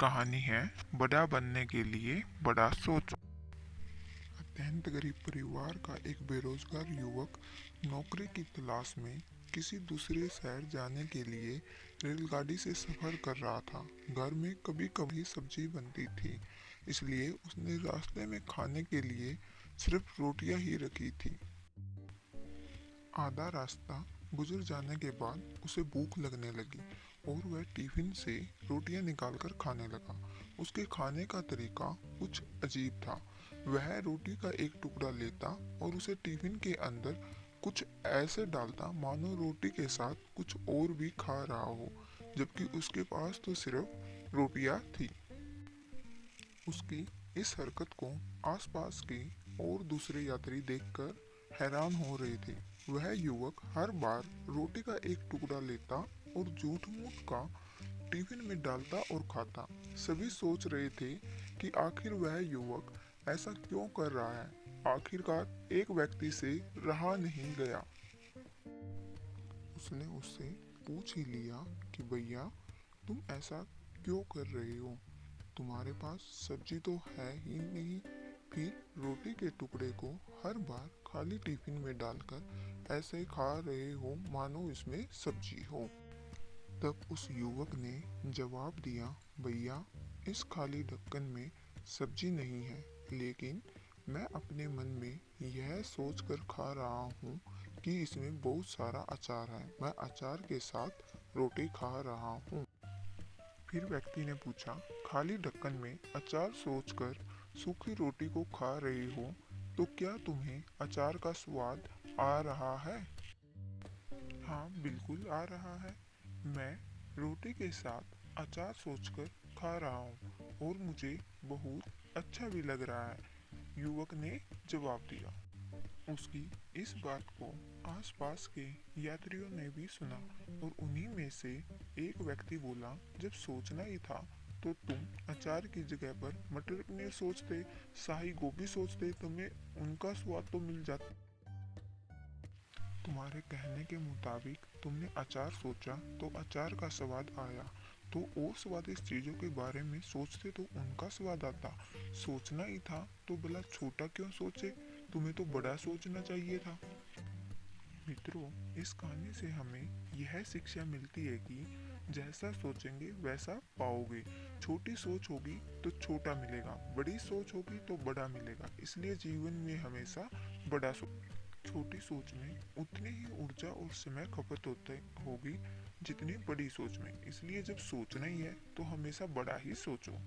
कहानी है बड़ा बनने के लिए बड़ा सोचो। अत्यंत गरीब परिवार का एक बेरोजगार युवक नौकरी की तलाश में किसी दूसरे शहर जाने के लिए रेलगाड़ी से सफर कर रहा था। घर में कभी कभी सब्जी बनती थी, इसलिए उसने रास्ते में खाने के लिए सिर्फ रोटियां ही रखी थी। आधा रास्ता गुजर जाने के बाद उसे भूख लगने लगी और वह टिफिन से रोटियां निकालकर खाने लगा। उसके खाने का तरीका कुछ अजीब था। वह रोटी का एक टुकड़ा लेता और उसे टिफिन के अंदर कुछ ऐसे डालता मानो रोटी के साथ कुछ और भी खा रहा हो, जबकि उसके पास तो सिर्फ रोटियां थी। उसकी इस हरकत को आसपास के और दूसरे यात्री देखकर हैरान हो रहे थे। वह युवक हर बार रोटी का एक टुकड़ा लेता और झूठ मूठ का टिफिन में डालता और खाता। सभी सोच रहे थे कि आखिर वह युवक ऐसा क्यों कर रहा है। आखिरकार एक व्यक्ति से रहा नहीं गया। उसने उससे पूछ ही लिया कि भैया, तुम ऐसा क्यों कर रहे हो? तुम्हारे पास सब्जी तो है ही नहीं, फिर रोटी के टुकड़े को हर बार खाली टिफिन में डालकर ऐसे खा रहे हो मानो इसमें सब्जी हो। तब उस युवक ने जवाब दिया, भैया, इस खाली ढक्कन में सब्जी नहीं है, लेकिन मैं अपने मन में यह सोचकर खा रहा हूँ कि इसमें बहुत सारा अचार है। मैं अचार के साथ रोटी खा रहा हूँ। फिर व्यक्ति ने पूछा, खाली ढक्कन में अचार सोचकर सूखी रोटी को खा रहे हो, तो क्या तुम्हें अचार का स्वाद आ रहा है? हाँ, बिल्कुल आ रहा है। मैं रोटी के साथ अचार सोचकर खा रहा हूँ और मुझे बहुत अच्छा भी लग रहा है, युवक ने जवाब दिया। उसकी इस बात को आसपास के यात्रियों ने भी सुना और उन्हीं में से एक व्यक्ति बोला, जब सोचना ही था तो तुम अचार की जगह पर मटर पनीर सोचते, शाही गोभी सोचते, तुम्हें उनका स्वाद तो मिल जाता। तुम्हारे कहने के मुताबिक तुमने अचार सोचा तो अचार का स्वाद आया, तो और स्वादिष्ट चीजों के बारे में सोचते तो उनका स्वाद आता। सोचना ही था तो भला छोटा क्यों सोचे? तुम्हें तो बड़ा सोचना चाहिए था। मित्रों, इस कहानी से हमें यह शिक्षा मिलती है कि जैसा सोचेंगे वैसा पाओगे। छोटी सोच होगी तो छोटा मिलेगा, बड़ी सोच होगी तो बड़ा मिलेगा। इसलिए जीवन में हमेशा बड़ा छोटी सोच में उतनी ही ऊर्जा और समय खपत होते होगी जितनी बड़ी सोच में। इसलिए जब सोचना ही है तो हमेशा बड़ा ही सोचो।